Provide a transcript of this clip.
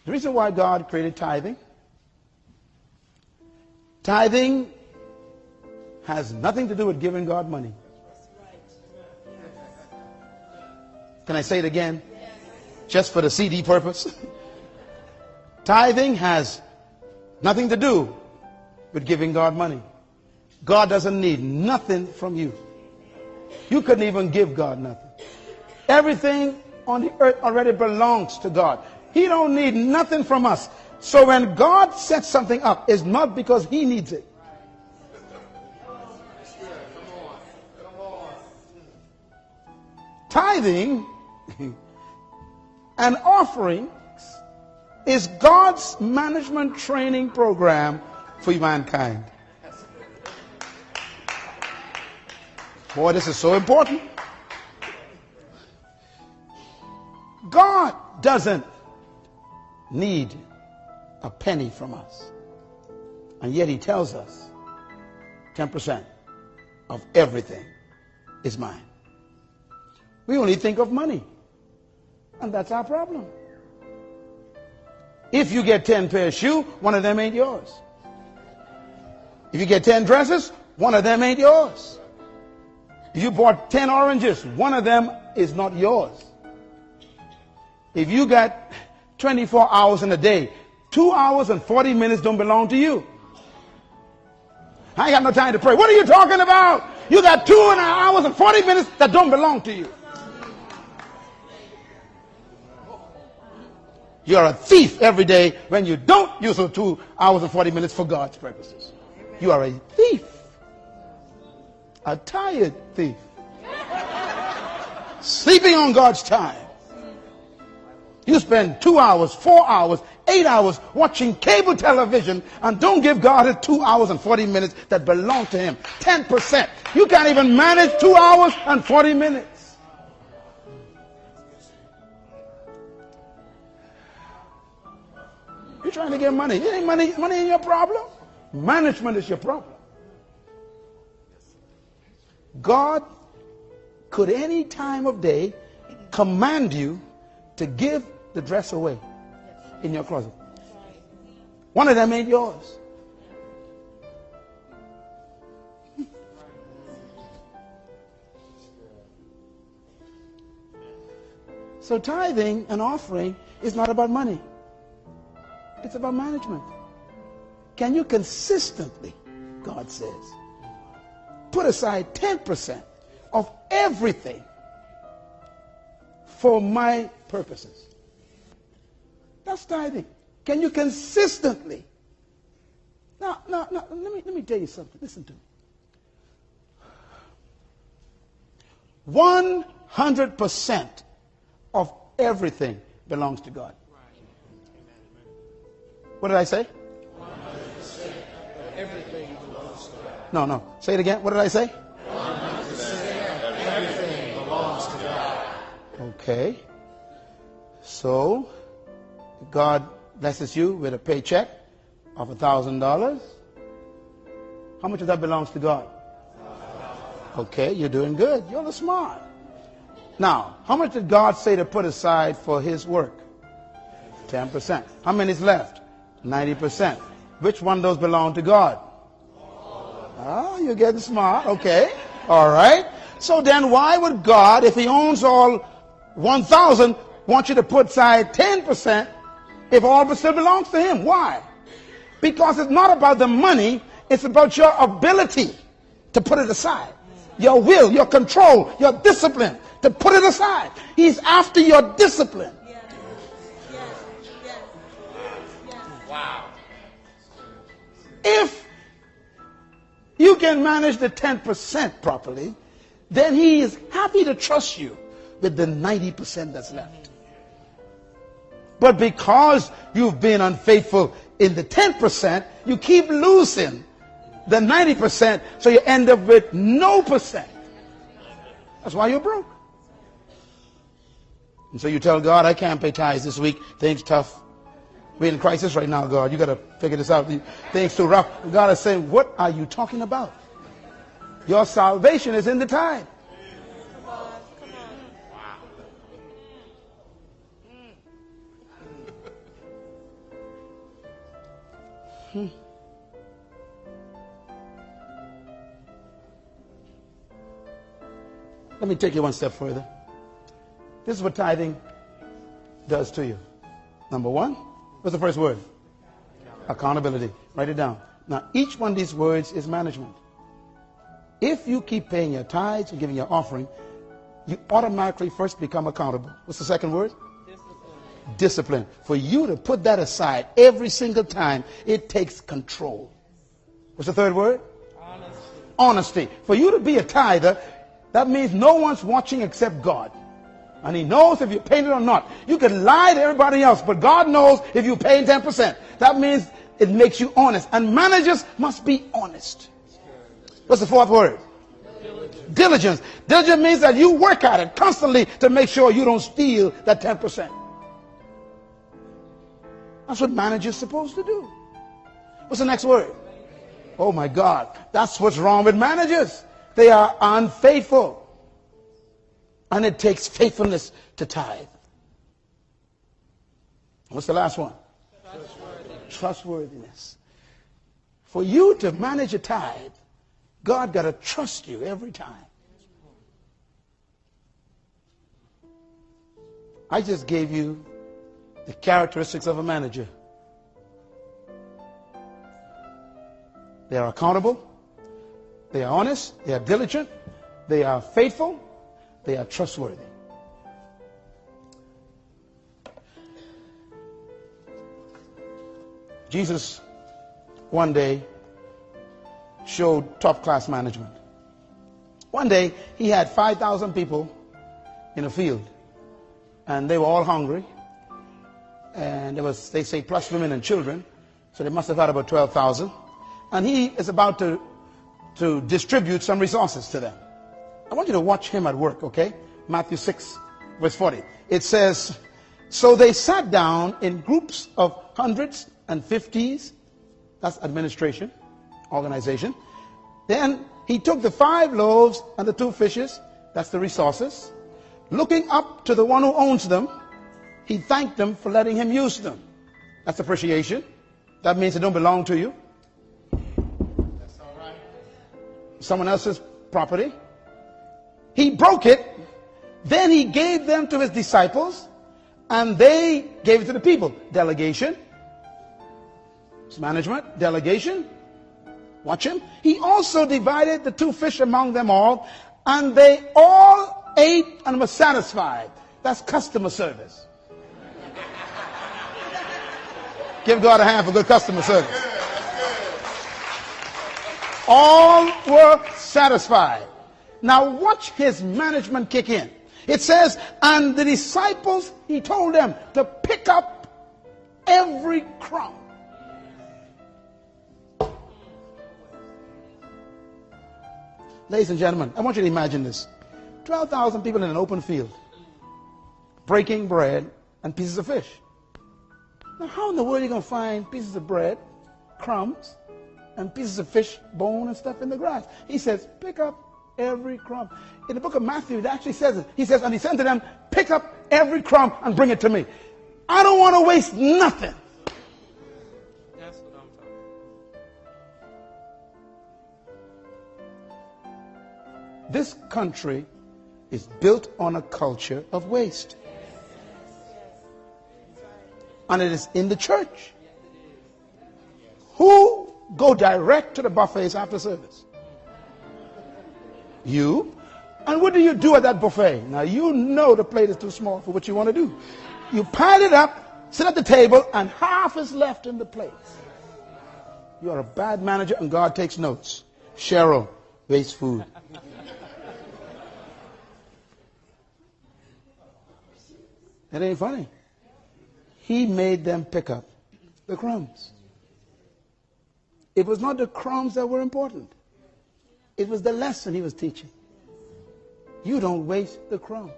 The reason why God created tithing, tithing has nothing to do with giving God money. Can I say it again? Just for the CD purpose? Tithing has nothing to do with giving God money. God doesn't need nothing from you. You couldn't even give God nothing. Everything on the earth already belongs to God. He don't need nothing from us. So when God sets something up, it's not because he needs it. Tithing and offerings is God's management training program for mankind. Boy, this is so important. God doesn't need a penny from us. And yet he tells us 10% of everything is mine. We only think of money. And that's our problem. If you get 10 pairs of shoes, one of them ain't yours. If you get 10 dresses, one of them ain't yours. If you bought 10 oranges, one of them is not yours. If you got 24 hours in a day, 2 hours and 40 minutes don't belong to you. I ain't got no time to pray. What are you talking about? You got 2 hours and 40 minutes that don't belong to you. You're a thief every day when you don't use those 2 hours and 40 minutes for God's purposes. You are a thief. A tired thief. Sleeping on God's time. You spend 2 hours, 4 hours, 8 hours watching cable television and don't give God his 2 hours and 40 minutes that belong to him. 10%. You can't even manage 2 hours and 40 minutes. You're trying to get money. It ain't money ain't your problem. Management is your problem. God could any time of day command you to give the dress away in your closet. One of them ain't yours. So tithing and offering is not about money. It's about management. Can you consistently, God says, put aside 10% of everything for my purposes? That's tithing. Can you consistently? Now, let me tell you something. Listen to me. 100% of everything belongs to God. What did I say? 100% of everything belongs to God. No. Say it again. What did I say? 100% of everything belongs to God. Okay. So, God blesses you with a paycheck of $1,000. How much of that belongs to God? Okay, you're doing good. You're smart. Now, how much did God say to put aside for his work? 10%. How many is left? 90%. Which one of those belong to God? Oh, you're getting smart. Okay. All right. So then why would God, if he owns all 1,000, want you to put aside 10% if all of it still belongs to him? Why? Because it's not about the money. It's about your ability to put it aside. Your will, your control, your discipline to put it aside. He's after your discipline. Wow. If you can manage the 10% properly, then he is happy to trust you with the 90% that's left. But because you've been unfaithful in the 10%, you keep losing the 90%, so you end up with no percent. That's why you're broke. And so you tell God, I can't pay tithes this week. Things tough. We're in crisis right now, God. You got to figure this out. Things too rough. And God is saying, what are you talking about? Your salvation is in the tithe. Let me take you one step further. This is what tithing does to you. Number one, what's the first word? Accountability. Write it down. Now, each one of these words is management. If you keep paying your tithes and giving your offering, you automatically first become accountable. What's the second word? Discipline. Discipline. For you to put that aside every single time, it takes control. What's the third word? Honesty. Honesty. For you to be a tither, that means no one's watching except God. And He knows if you're paying it or not. You can lie to everybody else, but God knows if you're paying 10%. That means it makes you honest. And managers must be honest. What's the fourth word? Diligence. Diligence. Diligence means that you work at it constantly to make sure you don't steal that 10%. That's what managers are supposed to do. What's the next word? Oh my God. That's what's wrong with managers. They are unfaithful. And it takes faithfulness to tithe. What's the last one? Trustworthiness. Trustworthiness. For you to manage a tithe, God got to trust you every time. I just gave you the characteristics of a manager. They are accountable. They are honest. They are diligent. They are faithful. They are trustworthy. Jesus one day showed top-class management. One day he had 5,000 people in a field, and they were all hungry, and there was, they say, plus women and children, so they must have had about 12,000. And he is about to distribute some resources to them. I want you to watch him at work, okay? Matthew 6, verse 40. It says, so they sat down in groups of hundreds and fifties. That's administration, organization. Then he took the 5 loaves and the 2 fishes. That's the resources. Looking up to the one who owns them, he thanked them for letting him use them. That's appreciation. That means they don't belong to you. That's all right. Someone else's property. He broke it. Then he gave them to his disciples, and they gave it to the people. Delegation. It's management. Delegation. Watch him. He also divided the 2 fish among them all, and they all ate and were satisfied. That's customer service. Give God a hand for good customer service. All were satisfied. Now watch his management kick in. It says, and the disciples, he told them to pick up every crumb. Ladies and gentlemen, I want you to imagine this. 12,000 people in an open field, breaking bread and pieces of fish. Now how in the world are you going to find pieces of bread, crumbs, and pieces of fish, bone and stuff in the grass? He says, pick up every crumb. In the book of Matthew, it actually says it. He says, and he said to them, pick up every crumb and bring it to me. I don't want to waste nothing. That's what I'm talking about. This country is built on a culture of waste. And it is in the church. Who go direct to the buffets after service? You. And what do you do at that buffet? Now you know the plate is too small for what you want to do. You pile it up, sit at the table, and half is left in the plate. You are a bad manager, and God takes notes. Cheryl, waste food. It ain't funny. He made them pick up the crumbs. It was not the crumbs that were important. It was the lesson he was teaching. You don't waste the crumbs.